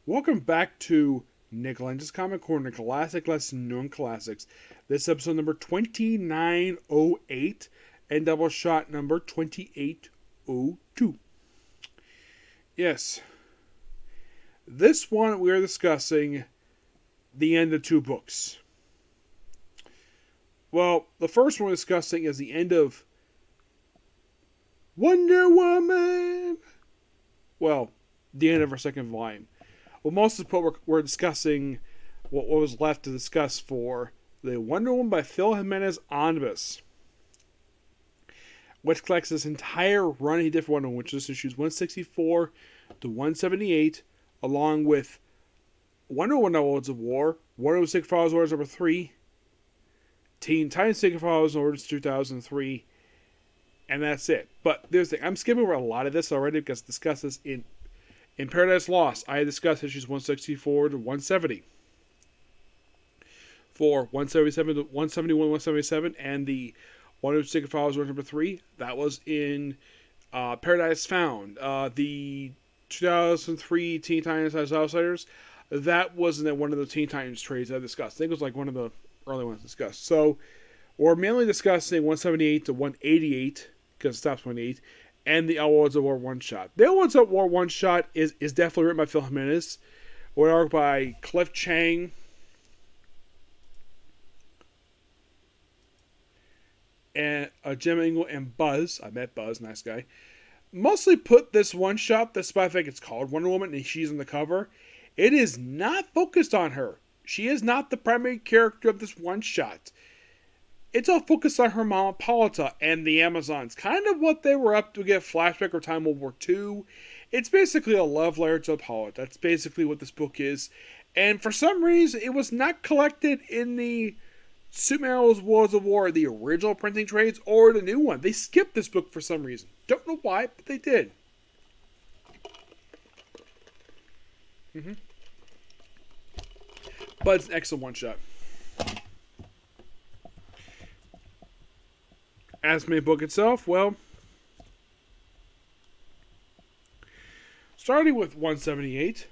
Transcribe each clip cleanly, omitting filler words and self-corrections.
Welcome back to Nick Lenz's Comic Corner, Classic Lesson Known Classics. This episode number 2908 and double shot number 2802. Yes, this one we are discussing the end of two books. Well, the first one we're discussing is the end of Wonder Woman. Well, the end of her second volume. Well, most of what we're discussing, what was left to discuss for the Wonder Woman by Phil Jimenez Omnibus, which collects this entire run he did for Wonder Woman, which is issues 164 to 178, along with Wonder Woman Worlds of War, Wonder Woman Secret Files Orders number 3, Teen Titans Secret Files Orders 2003, and that's it. But there's the thing, I'm skipping over a lot of this already because I discussed this in Paradise Lost. I discussed issues 164 to 170. For 177 to 171, 177, and the Wonder Woman Secret Files Orders number 3, that was in Paradise Found. The 2003 Teen Titans as Outsiders, that wasn't in one of the Teen Titans trades I discussed. I think it was like one of the early ones discussed. So, we're mainly discussing 178 to 188, because it stops 188, and the Worlds of War one-shot. The Worlds of War one-shot is definitely written by Phil Jimenez, with art by Cliff Chang, and Jim Engel and Buzz. I met Buzz, nice guy. Mostly put this one-shot, despite the fact it's called Wonder Woman and she's on the cover. It is not focused on her. She is not the primary character of this one-shot. It's all focused on her mom, Paulita, and the Amazons. Kind of what they were up to get flashback or time World War II. It's basically a love letter to Paulita. That's basically what this book is. And for some reason, it was not collected in the Superman Worlds of War, the original printing trades, or the new one. They skipped this book for some reason. Don't know why, but they did. But it's an excellent one-shot. As for the book itself, well, starting with 178.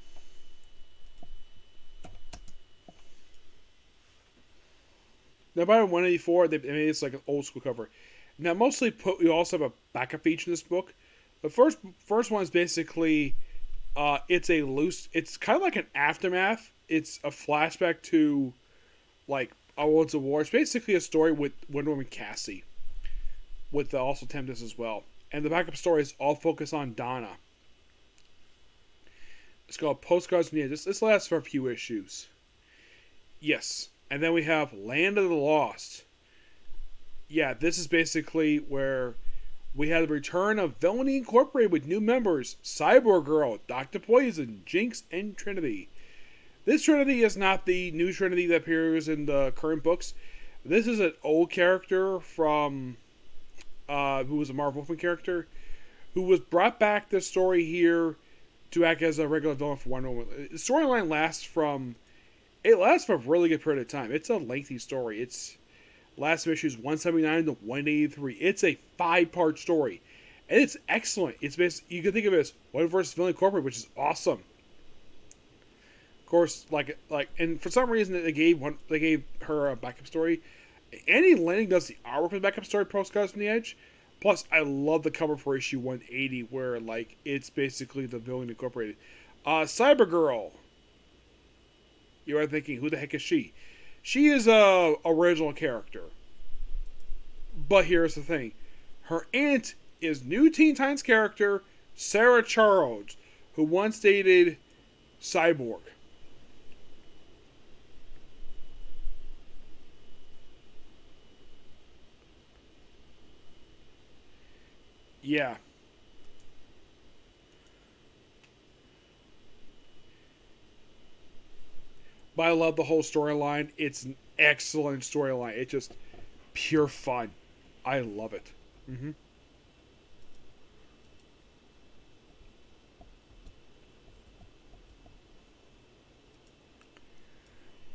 Now, by 184, they made this like an old school cover. Now, we also have a backup feature in this book. The first one is basically, it's kind of like an aftermath. It's a flashback to, like, Worlds of War. It's basically a story with Wonder Woman Cassie, with also Tempest as well. And the backup story is all focused on Donna. It's called Postcards from the Edge. This lasts for a few issues. Yes. And then we have Land of the Lost. Yeah, this is basically where we had the return of Villainy Incorporated with new members, Cyborg Girl, Dr. Poison, Jinx, and Trinity. This Trinity is not the new Trinity that appears in the current books. This is an old character from who was a Marv Wolfman character, who was brought back this story here to act as a regular villain for Wonder Woman. The storyline lasts for a really good period of time. It's a lengthy story. It's last issues 179 to 183. It's a 5-part story, and it's excellent. It's you can think of it as One versus Villain Incorporated, which is awesome. Of course, and for some reason they gave her a backup story. Annie Lanning does the artwork for the backup story, Postcards from the Edge. Plus, I love the cover for issue 180, where it's basically the Villain Incorporated. Cybergirl. You are thinking, who the heck is she? She is a original character. But here's the thing. Her aunt is new Teen Titans character, Sarah Charles, who once dated Cyborg. Yeah. But I love the whole storyline. It's an excellent storyline. It's just pure fun. I love it.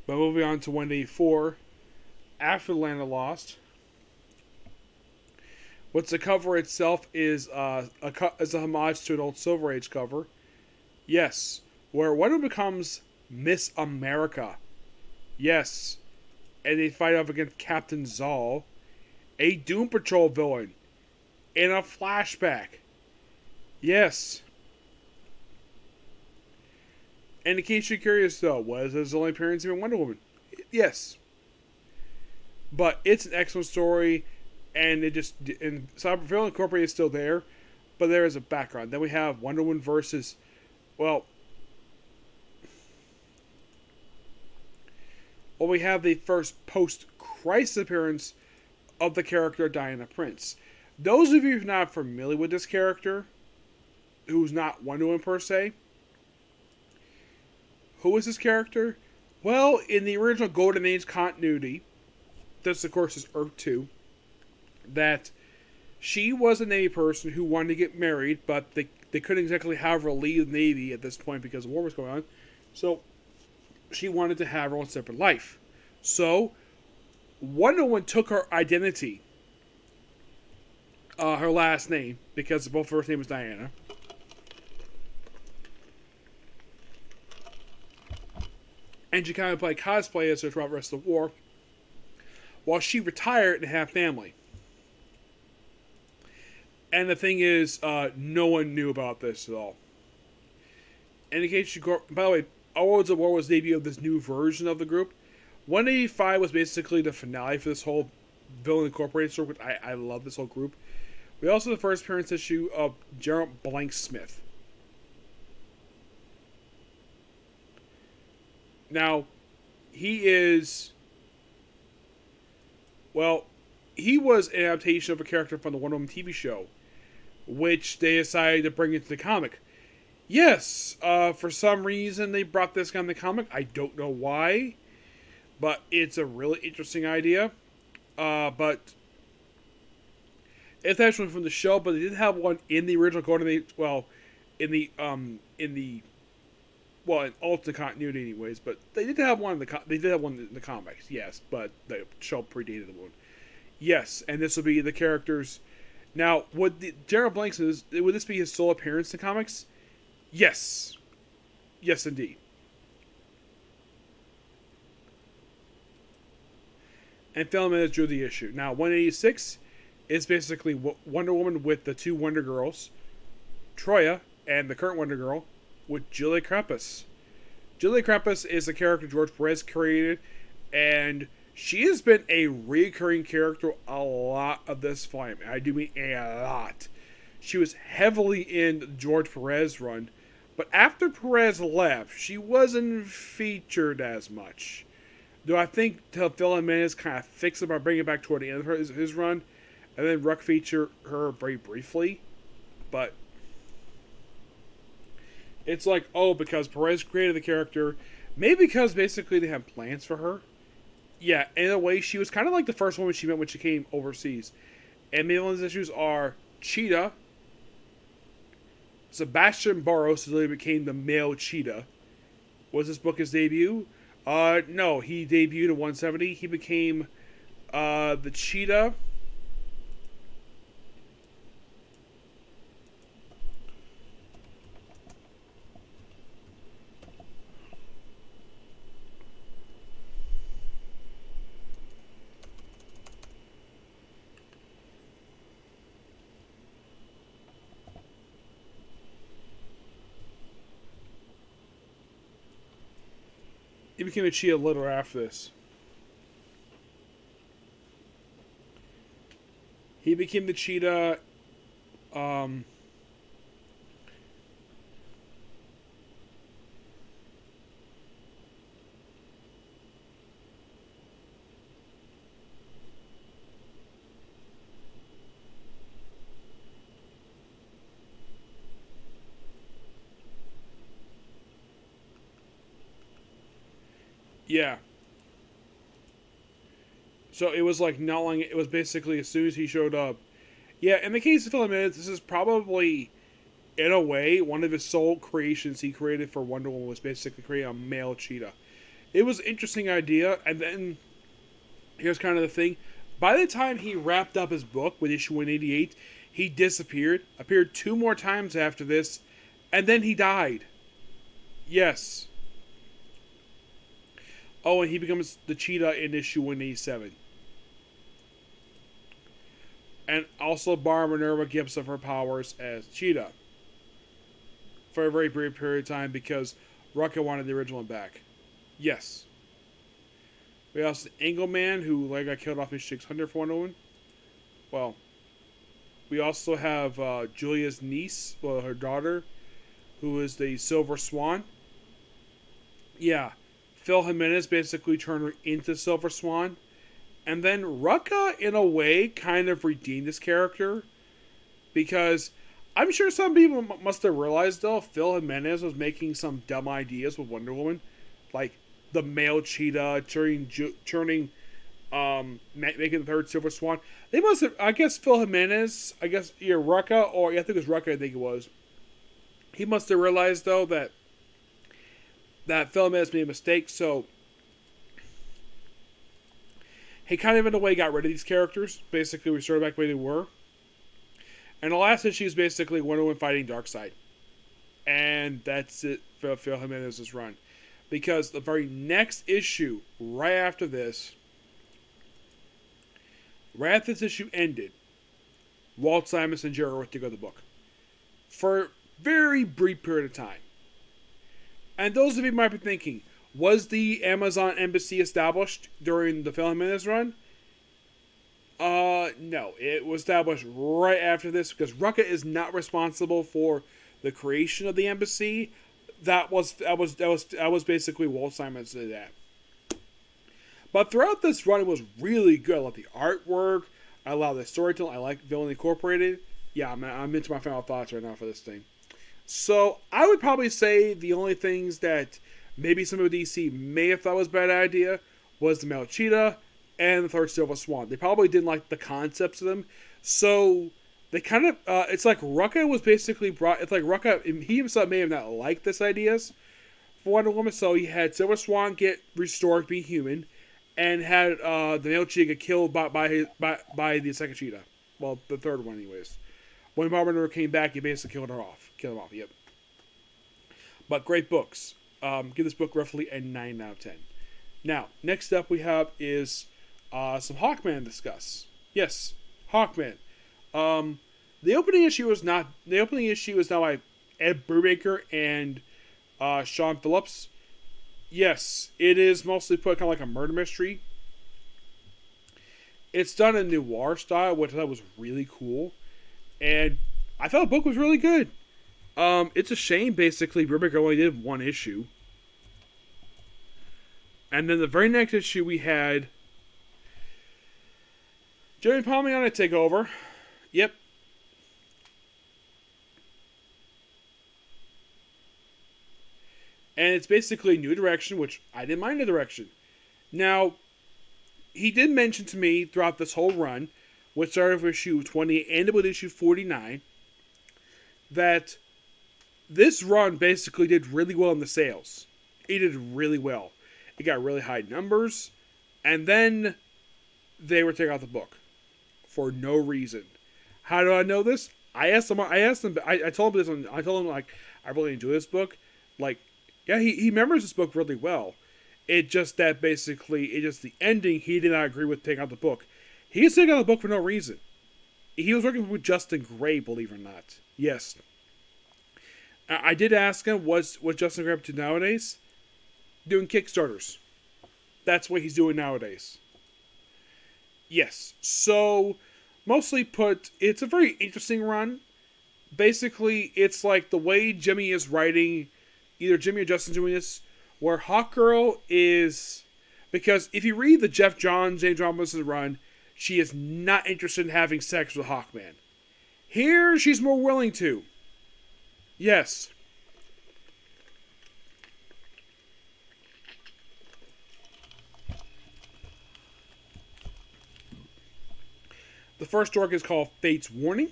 But moving on to 184, after the Land of Lost, what's the cover itself is a homage to an old Silver Age cover. Yes, where Wonder Woman becomes Miss America. Yes. And they fight off against Captain Zal, a Doom Patrol villain, in a flashback. Yes. And in case you're curious, though, was his only appearance in Wonder Woman? Yes. But it's an excellent story, and Cyber Villain Incorporated is still there, but there is a background. Then we have Wonder Woman versus, we have the first post-Crisis appearance of the character Diana Prince. Those of you who are not familiar with this character, who's not Wonder Woman per se, who is this character? Well, in the original Golden Age continuity, this of course is Earth 2, that she was a Navy person who wanted to get married, but they couldn't exactly have her leave the Navy at this point because war was going on. So she wanted to have her own separate life. So Wonder Woman took her identity, her last name, because both first name was Diana, and she kind of played cosplay as her throughout the rest of the war, while she retired and had family. And the thing is, no one knew about this at all. And in case you go, by the way, Awards of War was the debut of this new version of the group. 185 was basically the finale for this whole Villain Incorporated story, which I love this whole group. We also have the first appearance issue of Gerald Blank-Smith. Now, he was an adaptation of a character from the Wonder Woman TV show, which they decided to bring into the comic. Yes, for some reason they brought this guy in the comic. I don't know why, but it's a really interesting idea. But it's actually from the show, but they did have one in the original Golden Age. In alternate continuity, anyways. But they did have one in the comics, yes. But the show predated the one. Yes, and this will be the characters. Now, Gerald Blanks would this be his sole appearance in comics? Yes. Yes, indeed. And Phil Jimenez drew the issue. Now, 186 is basically Wonder Woman with the two Wonder Girls, Troya, and the current Wonder Girl, with Julia Krampus. Julia Krampus is a character George Perez created, and she has been a recurring character a lot of this volume. I do mean a lot. She was heavily in the George Perez run, but after Perez left, she wasn't featured as much. Though I think Phil Jimenez kind of fixed it by bringing it back toward the end of his run, and then Ruck featured her very briefly. But it's like, because Perez created the character, maybe because basically they had plans for her. Yeah, in a way, she was kind of like the first woman she met when she came overseas. And Maitland's issues are Cheetah, Sebastian Barros literally became the male Cheetah. Was this book his debut? No, he debuted at 170. He became the Cheetah. He became a Cheetah a little after this. He became the Cheetah. Yeah. So it was like not long. It was basically as soon as he showed up. Yeah, in the case of Phil Jimenez, this is probably, in a way, one of his sole creations he created for Wonder Woman was basically creating a male Cheetah. It was an interesting idea, and then here's kind of the thing. By the time he wrapped up his book with issue 188, he disappeared, appeared 2 more times after this, and then he died. Yes. Oh, and he becomes the Cheetah in issue 187. And also, Bar Minerva gives up her powers as Cheetah for a very brief period of time because Rucka wanted the original one back. Yes. We also Engelman, who got killed off in 600 for Wonder Woman. Well, we also have Julia's niece, well, her daughter, who is the Silver Swan. Yeah, Phil Jimenez basically turned her into Silver Swan. And then Rucka, in a way, kind of redeemed this character. Because I'm sure some people must have realized, though, Phil Jimenez was making some dumb ideas with Wonder Woman. Like the male cheetah making the third Silver Swan. They must have, I guess Phil Jimenez, Rucka, or I think it was Rucka, I think it was. He must have realized, though, that Phil Jimenez made a mistake, so he kind of, in a way, got rid of these characters. Basically, restored back the way they were. And the last issue is basically Wonder Woman fighting Darkseid. And that's it for Phil Jimenez's run. Because the very next issue, right after this issue ended, Walt Simonson and Jerry worked together the book. For a very brief period of time. And those of you might be thinking, was the Amazon embassy established during the Phil Jimenez run? No. It was established right after this because Rucka is not responsible for the creation of the embassy. That was basically Walt Simonson did that. But throughout this run, it was really good. I love the artwork. I love the storytelling. I like Villain Incorporated. Yeah, I'm into my final thoughts right now for this thing. So I would probably say the only things that maybe some of DC may have thought was a bad idea was the male cheetah and the third Silver Swan. They probably didn't like the concepts of them. So they kind of, it's like Rucka was basically brought, it's like Rucka, he himself may have not liked this ideas for Wonder Woman. So he had Silver Swan get restored, be human, and had the male cheetah get killed by the second cheetah. Well, the third one anyways. When Barbara came back, he basically killed him off, yep. But great books. Give this book roughly a 9 out of 10. Now, next up we have is some Hawkman to discuss. Yes, Hawkman. The opening issue is now by Ed Brubaker and Sean Phillips. Yes, it is mostly put kind of like a murder mystery. It's done in noir style, which I thought was really cool. And I thought the book was really good. It's a shame, basically, Brubaker only did one issue. And then the very next issue we had Jeremy Palmiano take over. Yep. And it's basically a new direction, which I didn't mind the direction. Now, he did mention to me throughout this whole run, which started with issue 20, ended with issue 49, that this run basically did really well in the sales. It did really well. It got really high numbers, and then they were taking out the book for no reason. How do I know this? I told him this. I told him, like, I really enjoy this book. Like, yeah, he remembers this book really well. It just that basically, the ending, he did not agree with taking out the book. He's taking out the book for no reason. He was working with Justin Gray, believe it or not. Yes. I did ask him, what's Justin Gray up to nowadays? Doing Kickstarters. That's what he's doing nowadays. Yes. So, mostly put, it's a very interesting run. Basically, it's like the way Jimmy is writing, either Jimmy or Justin doing this, where Hawkgirl is, because if you read the Jeff Johns, James Robinson run, she is not interested in having sex with Hawkman. Here, she's more willing to. Yes. The first arc is called Fate's Warning.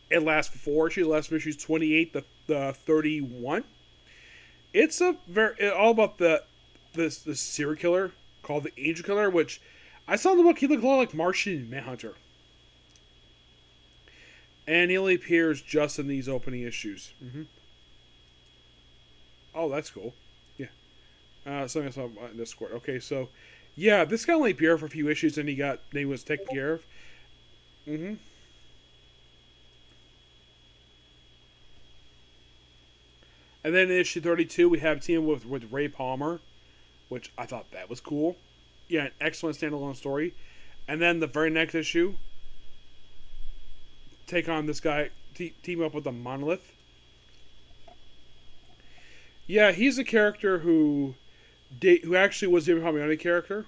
It lasts for 4 issues. It lasts from issues 28 to 31. It's all about the serial killer called the Angel Killer, which I saw in the book. He looked a lot like Martian Manhunter, and he only appears just in these opening issues. Oh, that's cool. Yeah. Something I saw on Discord. Okay, so yeah, this guy only appeared for a few issues, and he was taken care of. Mm-hmm. And then in issue 32, we have a team with Ray Palmer, which I thought that was cool. Yeah, an excellent standalone story. And then the very next issue, take on this guy, team up with the Monolith. Yeah, he's a character who actually was the Hawkman character,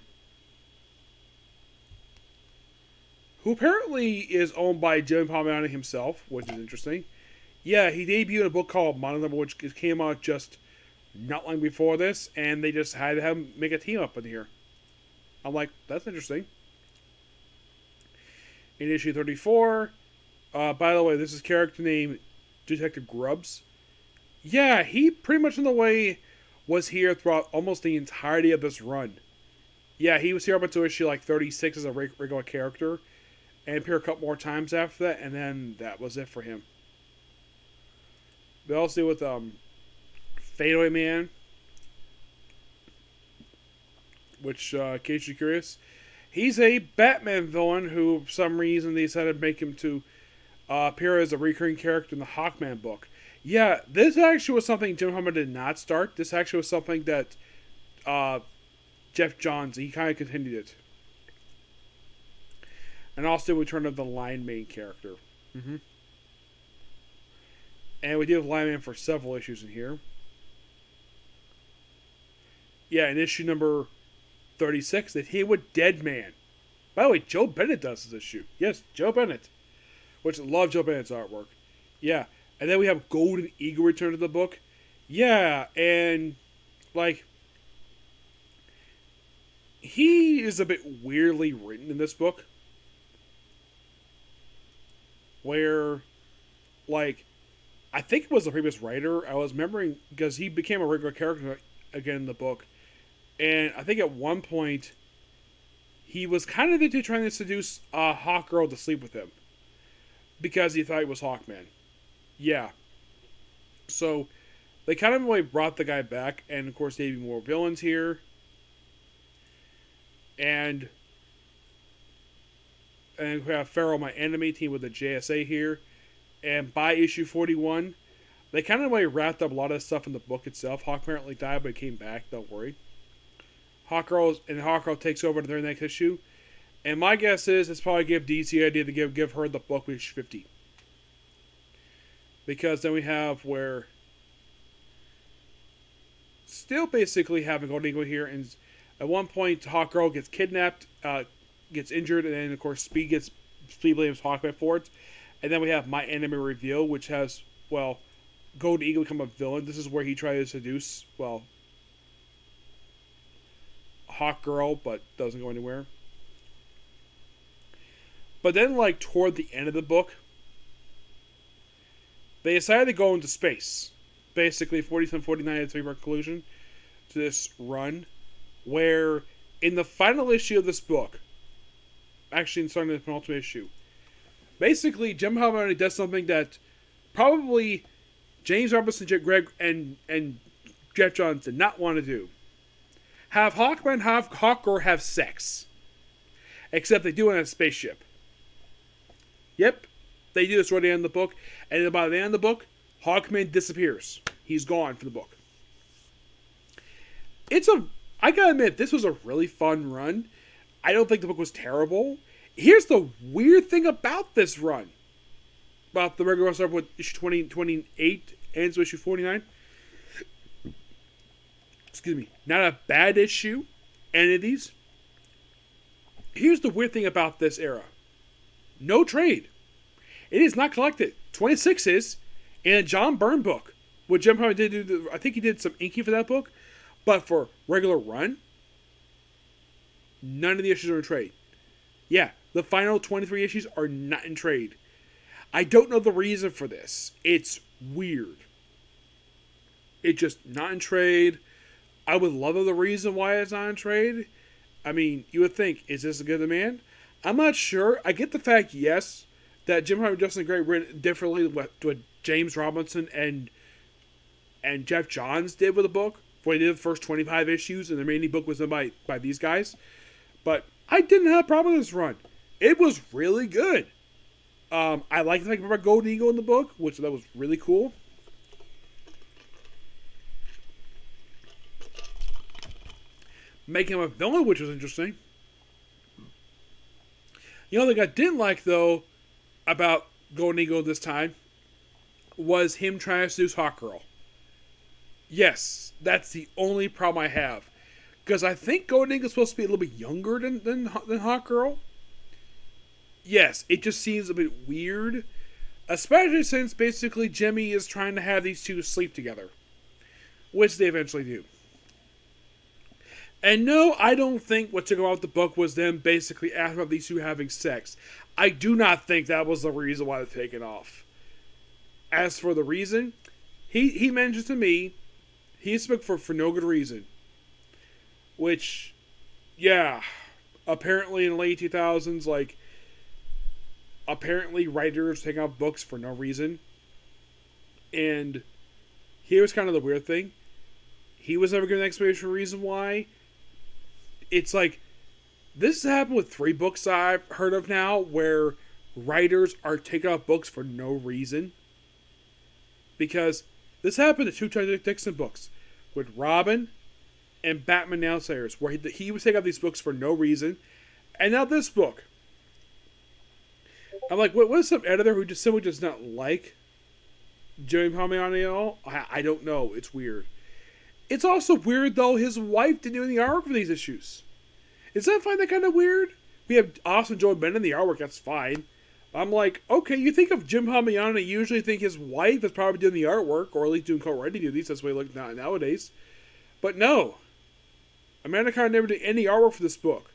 who apparently is owned by Jim Palmiotti himself, which is interesting. Yeah, he debuted in a book called Monolith, which came out just not long before this, and they just had to have him make a team up in here. I'm like, that's interesting. In issue 34, by the way, this is a character named Detective Grubbs. Yeah, he pretty much in the way was here throughout almost the entirety of this run. Yeah, he was here up until issue like 36 as a regular character, and appeared a couple more times after that, and then that was it for him. They also deal with Fadeaway Man, which, in case you're curious, he's a Batman villain who, for some reason, they decided to make him to appear as a recurring character in the Hawkman book. Yeah, this actually was something Jim Hawkman did not start. This actually was something that Jeff Johns, he kind of continued it. And also return of the Lion Mane character. Mm-hmm. And we deal with Lion Man for several issues in here. Yeah, in issue number 36, they deal with Dead Man. By the way, Joe Bennett does this issue. Yes, Joe Bennett. Which I love Joe Bennett's artwork. Yeah. And then we have Golden Eagle return to the book. Yeah, and like he is a bit weirdly written in this book. Where like I think it was the previous writer. I was remembering because he became a regular character again in the book. And I think at one point he was kind of into trying to seduce Hawkgirl to sleep with him. Because he thought he was Hawkman. Yeah. So, they kind of like brought the guy back, and of course, there be more villains here. And we have Pharaoh, my enemy, team with the JSA here. And by issue 41, they kind of like wrapped up a lot of stuff in the book itself. Hawk apparently died, but he came back, don't worry. Hawkgirl takes over to their next issue. And my guess is it's probably give DC the idea to give her the book with issue 50. Because then we have where still basically having Golden Eagle here, and at one point Hawkgirl gets kidnapped, gets injured, and then of course Speed blames Hawkman for it. And then we have My Enemy Reveal, which has, well, Golden Eagle become a villain. This is where he tries to seduce, well, Hawkgirl, but doesn't go anywhere. But then, like, toward the end of the book, they decided to go into space. Basically, 47, 49 is a conclusion to this run, where in the final issue of this book, actually in starting the penultimate issue, basically, Jim Hawkman does something that probably James Robinson, Greg, and Jeff Johns did not want to do. Have Hawkman, Hawkgirl have sex. Except they do it on a spaceship. Yep, they do this right at the end of the book, and by the end of the book, Hawkman disappears. He's gone from the book. I gotta admit, this was a really fun run. I don't think the book was terrible. Here's the weird thing about this run. About the regular start with issue 28, ends with issue 49. Excuse me. Not a bad issue, any of these. Here's the weird thing about this era. No trade. It is not collected. 26 is in a John Byrne book. What Jim Hawkman did do, I think he did some inking for that book. But for regular run, none of the issues are in trade. Yeah, the final 23 issues are not in trade. I don't know the reason for this. It's weird. It's just not in trade. I would love the reason why it's not in trade. I mean, you would think, is this a good demand? I'm not sure. I get the fact, yes, that Jim Hawkman and Justin Gray written differently with James Robinson and and Jeff Johns did with the book. When he did the first 25 issues, and the remaining book was done by these guys. But I didn't have a problem with this run. It was really good. I liked the fact about Golden Eagle in the book, which that was really cool. Making him a villain, which was interesting. The only thing I didn't like, though, about Golden Eagle this time was him trying to seduce Hawkgirl. Yes, that's the only problem I have. Because I think Golden Eagle is supposed to be a little bit younger than Hawkgirl. Yes, it just seems a bit weird. Especially since basically Jimmy is trying to have these two sleep together. Which they eventually do. And no, I don't think what took about the book was them basically asking about these two having sex. I do not think that was the reason why they're taken off. As for the reason, he mentioned to me, he spoke for no good reason. Which, yeah, apparently in the late 2000s, like, apparently writers take out books for no reason. And here's kind of the weird thing. He was never given an explanation for the reason why. It's like, this has happened with 3 books I've heard of now, where writers are taking out books for no reason. Because this happened to 2 Charlie Dixon books, with Robin and Batman the Outsiders, where he would take out these books for no reason. And now this book. I'm like, what is some editor who just simply does not like Jimmy Palmiotti at all? I don't know. It's weird. It's also weird, though, his wife didn't do any artwork for these issues. Is that find that kind of weird? We have Austin Joe Ben in the artwork, that's fine. I'm like, okay, you think of Jim Palmiotti, you usually think his wife is probably doing the artwork, or at least doing co-writing duties, that's the way it looks nowadays. But no. Amanda Carr never did any artwork for this book.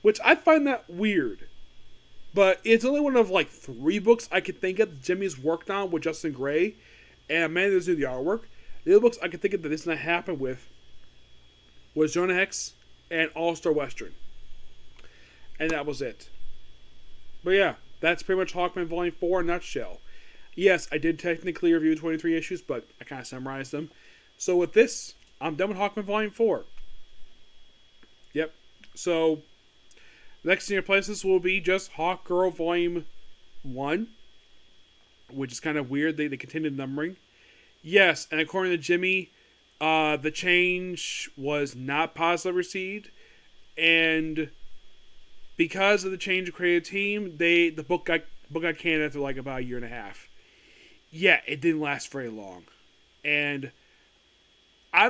Which I find that weird. But it's only one of like 3 books I could think of that Jimmy's worked on with Justin Gray, and Amanda doesn't do the artwork. The other books I could think of that this did not happen with was Jonah Hex and All-Star Western. And that was it. But yeah, that's pretty much Hawkman Volume 4 in a nutshell. Yes, I did technically review 23 issues, but I kind of summarized them. So with this, I'm done with Hawkman Volume 4. Yep. So, next in your places will be just Hawkgirl Volume 1, which is kind of weird. They continued numbering. Yes, and according to Jimmy, the change was not positively received, and because of the change of creative team, the book got canned after like about a year and a half. Yeah, it didn't last very long, and I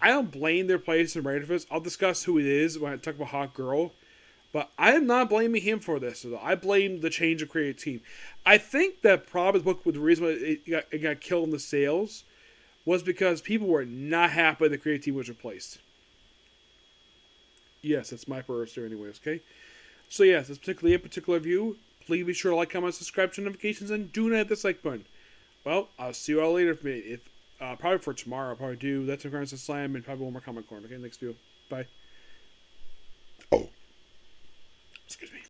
don't blame their place in writer for this. I'll discuss who it is when I talk about Hawkgirl. But I am not blaming him for this. I blame the change of creative team. I think that probably the book, with the reason why it got killed in the sales, was because people were not happy the creative team was replaced. Yes, that's my personal anyways, okay? So yes, that's particularly a particular view. Please be sure to like, comment, subscribe to notifications, and do not hit the like button. Well, I'll see you all later. If probably for tomorrow, I'll probably do That's a Slam and probably one more Comic Corner. Okay, next video. Bye.